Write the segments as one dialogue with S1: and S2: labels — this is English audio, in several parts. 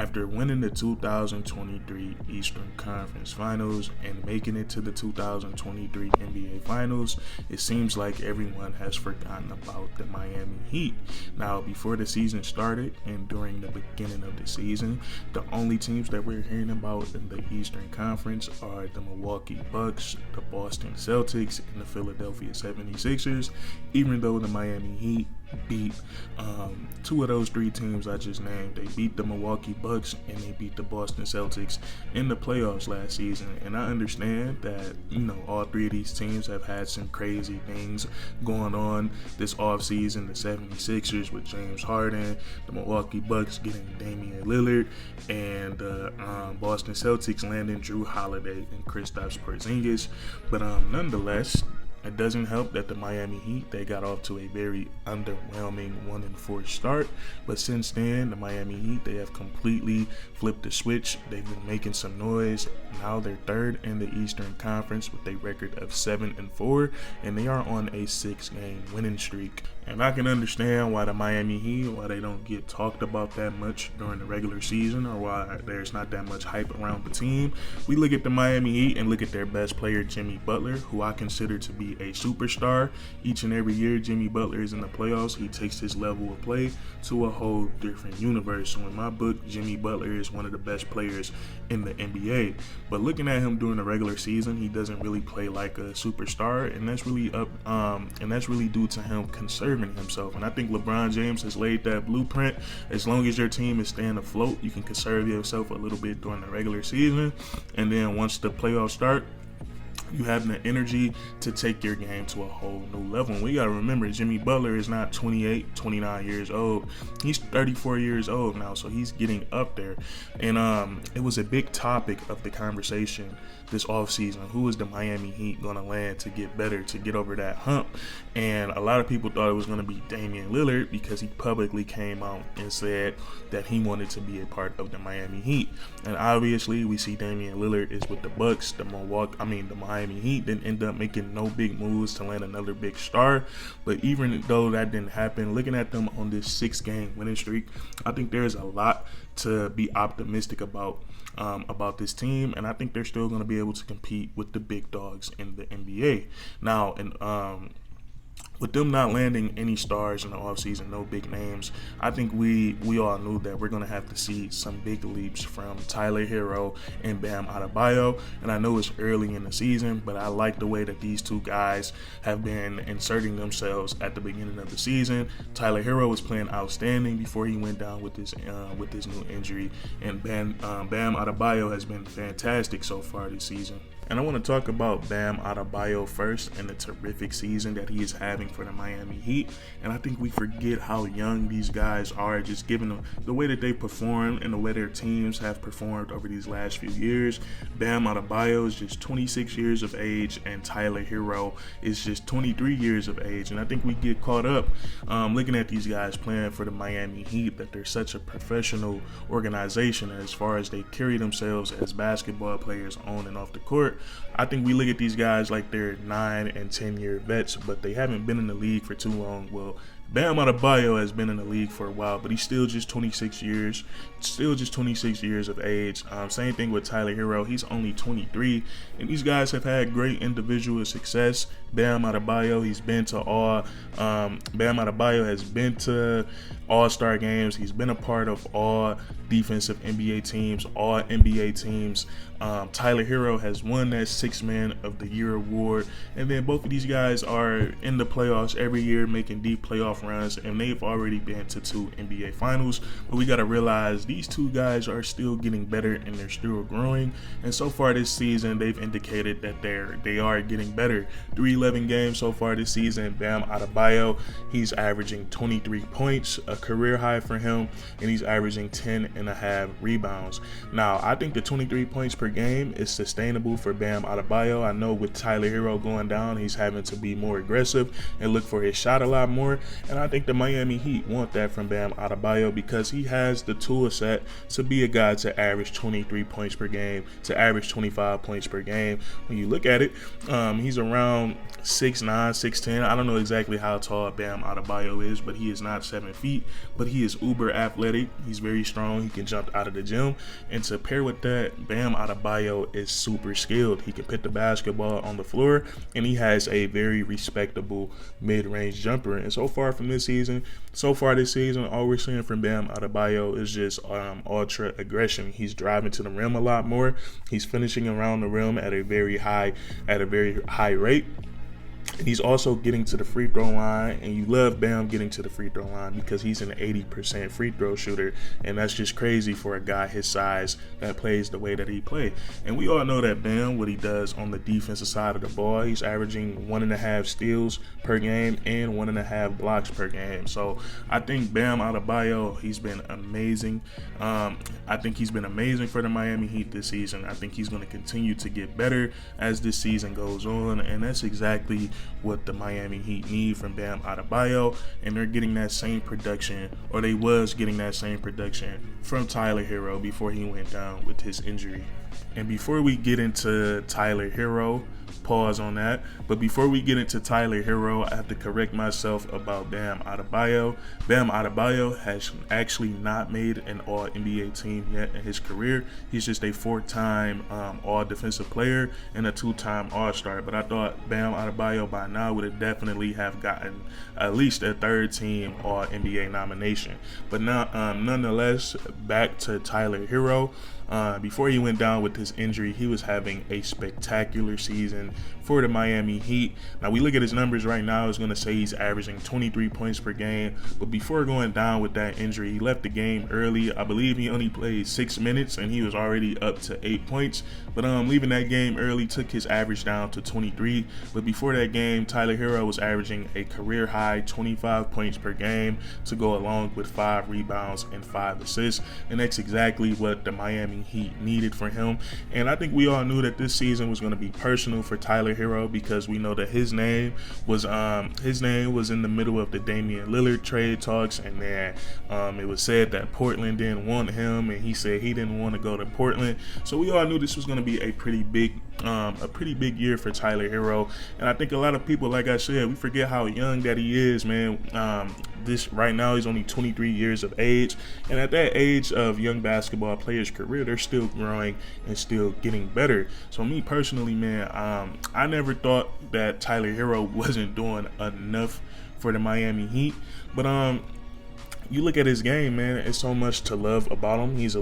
S1: After winning the 2023 Eastern Conference Finals and making it to the 2023 NBA Finals, it seems like everyone has forgotten about the Miami Heat. Now, before the season started and during the beginning of the season, the only teams that we're hearing about in the Eastern Conference are the Milwaukee Bucks, the Boston Celtics, and the Philadelphia 76ers, even though the Miami Heat beat two of those three teams I just named. They beat the Milwaukee Bucks and they beat the Boston Celtics in the playoffs last season. And I understand that, all three of these teams have had some crazy things going on this offseason. The 76ers with James Harden, the Milwaukee Bucks getting Damian Lillard, and Boston Celtics landing Drew Holiday and Kristaps Porzingis. But nonetheless, it doesn't help that the Miami Heat, they got off to a very underwhelming 1-4 start. But since then, the Miami Heat, they have completely flipped the switch. They've been making some noise. Now they're third in the Eastern Conference with a record of 7-4, and they are on a 6-game winning streak. And I can understand why the Miami Heat, why they don't get talked about that much during the regular season, or why there's not that much hype around the team. We look at the Miami Heat and look at their best player, Jimmy Butler, who I consider to be a superstar. Each and every year Jimmy Butler is in the playoffs, he takes his level of play to a whole different universe. So in my book, Jimmy Butler is one of the best players in the NBA. But looking at him during the regular season, he doesn't really play like a superstar, and that's really due to him conserving himself. And I think LeBron James has laid that blueprint. As long as your team is staying afloat, you can conserve yourself a little bit during the regular season, and then once the playoffs start, you have the energy to take your game to a whole new level. And we got to remember, Jimmy Butler is not 28, 29 years old. He's 34 years old now, so he's getting up there. And it was a big topic of the conversation this offseason. Who is the Miami Heat going to land to get better, to get over that hump? And a lot of people thought it was going to be Damian Lillard because he publicly came out and said that he wanted to be a part of the Miami Heat. And obviously, we see Damian Lillard is with the Bucks. The Miami Heat didn't end up making no big moves to land another big star. But even though that didn't happen, looking at them on this 6-game winning streak, I think there's a lot to be optimistic about this team, and I think they're still going to be able to compete with the big dogs in the NBA. Now, and with them not landing any stars in the offseason, no big names, I think we all knew that we're going to have to see some big leaps from Tyler Herro and Bam Adebayo. And I know it's early in the season, but I like the way that these two guys have been inserting themselves at the beginning of the season. Tyler Herro was playing outstanding before he went down with this new injury, and Bam Adebayo has been fantastic so far this season. And I want to talk about Bam Adebayo first and the terrific season that he is having for the Miami Heat. And I think we forget how young these guys are, just given the way that they perform and the way their teams have performed over these last few years. Bam Adebayo is just 26 years of age, and Tyler Herro is just 23 years of age. And I think we get caught up looking at these guys playing for the Miami Heat, that they're such a professional organization as far as they carry themselves as basketball players on and off the court. I think we look at these guys like they're 9 and 10 year vets, but they haven't been in the league for too long. Well, Bam Adebayo has been in the league for a while, but he's still just 26 years of age. Same thing with Tyler Herro. He's only 23, and these guys have had great individual success. Bam Adebayo has been to All-Star games. He's been a part of all defensive NBA teams, all NBA teams. Tyler Herro has won that 6th Man of the Year award. And then both of these guys are in the playoffs every year, making deep playoff runs, and they've already been to 2 NBA Finals. But we got to realize these two guys are still getting better and they're still growing. And so far this season, they've indicated that they are getting better. 3-11 games so far this season. Bam Adebayo, he's averaging 23 points, a career high for him, and he's averaging 10.5 rebounds. Now, I think the 23 points per game is sustainable for Bam Adebayo. I know with Tyler Herro going down, he's having to be more aggressive and look for his shot a lot more. And I think the Miami Heat want that from Bam Adebayo because he has the tool set to be a guy to average 23 points per game, to average 25 points per game. When you look at it, he's around 6'9", 6'10". I don't know exactly how tall Bam Adebayo is, but he is not 7 feet. But he is uber athletic. He's very strong. He can jump out of the gym. And to pair with that, Bam Adebayo is super skilled. He can put the basketball on the floor, and he has a very respectable mid-range jumper. And so far this season, all we're seeing from Bam Adebayo is just ultra aggression. He's driving to the rim a lot more. He's finishing around the rim at a very high rate. And he's also getting to the free throw line, and you love Bam getting to the free throw line because he's an 80% free throw shooter, and that's just crazy for a guy his size that plays the way that he plays. And we all know that Bam, what he does on the defensive side of the ball, he's averaging 1.5 steals per game and 1.5 blocks per game. So I think Bam Adebayo, he's been amazing. I think he's been amazing for the Miami Heat this season. I think he's going to continue to get better as this season goes on, and that's exactly what the Miami Heat need from Bam Adebayo, and they're getting that same production, or they was getting that same production from Tyler Herro before he went down with his injury. And before we get into Tyler Herro, pause on that, but before we get into Tyler Herro, I have to correct myself about Bam Adebayo. Bam Adebayo has actually not made an All-NBA team yet in his career. He's just a 4-time All-Defensive Player and a 2-time All-Star, but I thought Bam Adebayo by now would have definitely have gotten at least a 3rd-team All-NBA nomination. But now, nonetheless, back to Tyler Herro. Before he went down with his injury, he was having a spectacular season for the Miami Heat. Now, we look at his numbers right now, it's going to say he's averaging 23 points per game. But before going down with that injury, he left the game early. I believe he only played 6 minutes, and he was already up to 8 points. But leaving that game early took his average down to 23. But before that game, Tyler Herro was averaging a career-high 25 points per game to go along with 5 rebounds and 5 assists. And that's exactly what the Miami Heat needed for him. And I think we all knew that this season was going to be personal for Tyler Herro because we know that his name was in the middle of the Damian Lillard trade talks, and then it was said that Portland didn't want him, and he said he didn't want to go to Portland. So we all knew this was going to be a pretty big year for Tyler Herro. And I think a lot of people, like I said, we forget how young that he is, man. This right now, he's only 23 years of age, and at that age of young basketball players' career, they're still growing and still getting better. So me personally, man, I never thought that Tyler Herro wasn't doing enough for the Miami Heat, but you look at his game, man, it's so much to love about him. He's a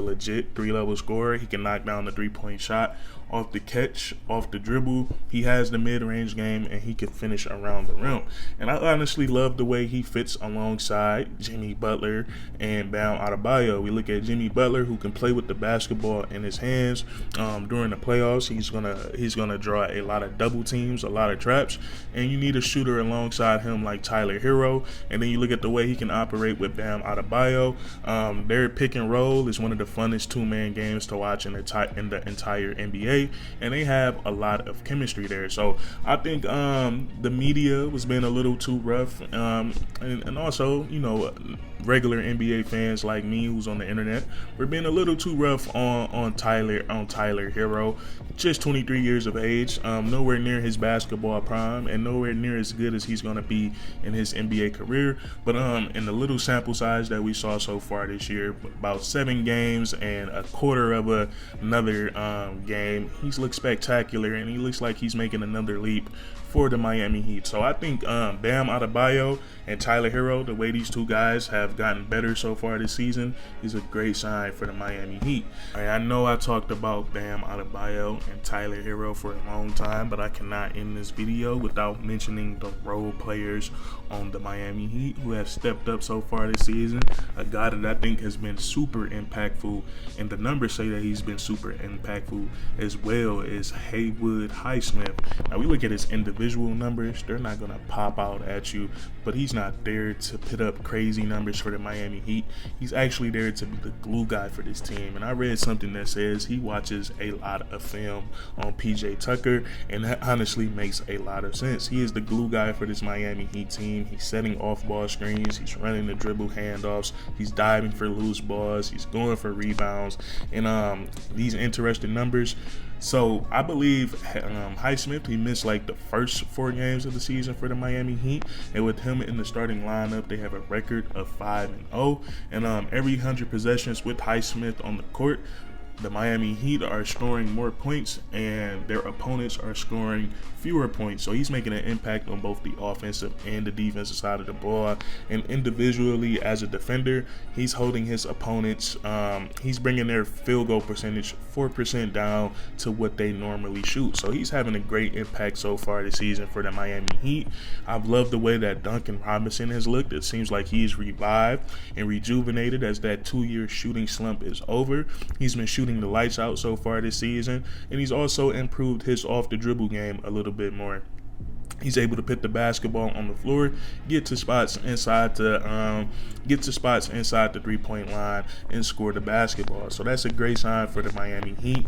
S1: legit 3-level scorer. He can knock down the 3-point shot off the catch, off the dribble. He has the mid-range game, and he can finish around the rim. And I honestly love the way he fits alongside Jimmy Butler and Bam Adebayo. We look at Jimmy Butler, who can play with the basketball in his hands. During the playoffs, he's gonna draw a lot of double teams, a lot of traps, and you need a shooter alongside him like Tyler Herro. And then you look at the way he can operate with Bam Adebayo. Their pick and roll is one of the funnest 2-man games to watch in the entire NBA. And they have a lot of chemistry there. So I think the media was being a little too rough, and also, you know, regular NBA fans like me who's on the internet, we're being a little too rough on Tyler Herro. Just 23 years of age, nowhere near his basketball prime, and nowhere near as good as he's going to be in his NBA career. But in the little sample size that we saw so far this year, about 7 games and a quarter of another game, he's looked spectacular, and he looks like he's making another leap for the Miami Heat. So I think Bam Adebayo and Tyler Herro, the way these two guys have gotten better so far this season, is a great sign for the Miami Heat. I know I talked about Bam Adebayo and Tyler Herro for a long time, but I cannot end this video without mentioning the role players on the Miami Heat who have stepped up so far this season. A guy that I think has been super impactful, and the numbers say that he's been super impactful as well, is Haywood Highsmith. Now we look at his individual numbers, they're not going to pop out at you, but he's not there to put up crazy numbers for the Miami Heat. He's actually there to be the glue guy for this team. And I read something that says he watches a lot of film on PJ Tucker, and that honestly makes a lot of sense. He is the glue guy for this Miami Heat team. He's setting off ball screens, he's running the dribble handoffs, he's diving for loose balls, he's going for rebounds. And these interesting numbers, So I believe Highsmith, he missed like the first 4 games of the season for the Miami Heat, and with him in the starting lineup, they have a record of 5-0. And every 100 possessions with Highsmith on the court, the Miami Heat are scoring more points and their opponents are scoring fewer points. So he's making an impact on both the offensive and the defensive side of the ball. And individually, as a defender, he's holding his opponents, he's bringing their field goal percentage 4% down to what they normally shoot. So he's having a great impact so far this season for the Miami Heat. I've loved the way that Duncan Robinson has looked. It seems like he's revived and rejuvenated as that 2-year shooting slump is over. He's been shooting the lights out so far this season, and he's also improved his off the dribble game a little bit more. He's able to put the basketball on the floor, get to spots inside the 3-point line, and score the basketball. So that's a great sign for the Miami Heat.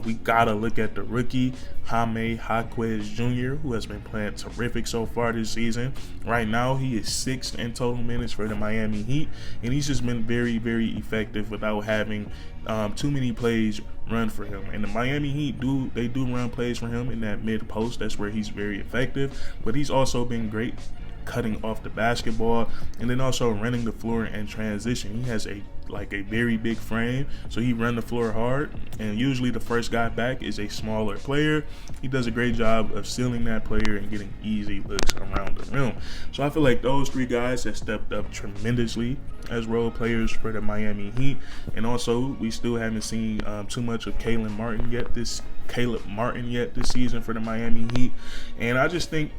S1: We gotta look at the rookie Jaime Jaquez Jr., who has been playing terrific so far this season. Right now, he is 6th in total minutes for the Miami Heat, and he's just been very, very effective without having too many plays run for him. And the Miami Heat do run plays for him in that mid post. That's where he's very effective, but he's also been great cutting off the basketball and then also running the floor in transition. He has a very big frame, so he run the floor hard, and usually the first guy back is a smaller player. He does a great job of sealing that player and getting easy looks around the rim. So I feel like those 3 guys have stepped up tremendously as role players for the Miami Heat. And also, we still haven't seen too much of Caleb Martin yet this season for the Miami Heat. And I just think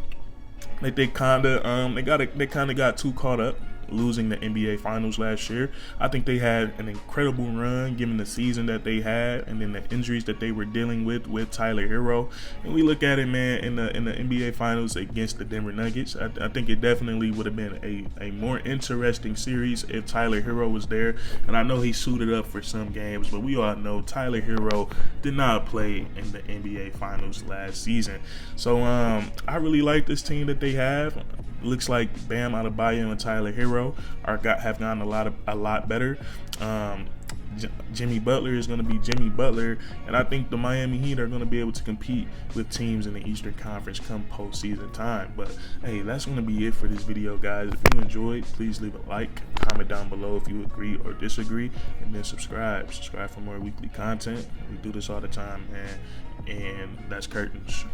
S1: that they kind of got too caught up losing the NBA Finals last year. I think they had an incredible run given the season that they had and then the injuries that they were dealing with Tyler Herro. And we look at it, man, in the NBA Finals against the Denver Nuggets, I think it definitely would have been a more interesting series if Tyler Herro was there. And I know he suited up for some games, but we all know Tyler Herro did not play in the NBA Finals last season. So I really like this team that they have. Looks like Bam Adebayo and Tyler Herro have gotten a lot better. Jimmy Butler is going to be Jimmy Butler, and I think the Miami Heat are going to be able to compete with teams in the Eastern Conference come postseason time. But hey, that's going to be it for this video, guys. If you enjoyed, please leave a like, comment down below if you agree or disagree, and then subscribe for more weekly content. We do this all the time, man, and that's curtains.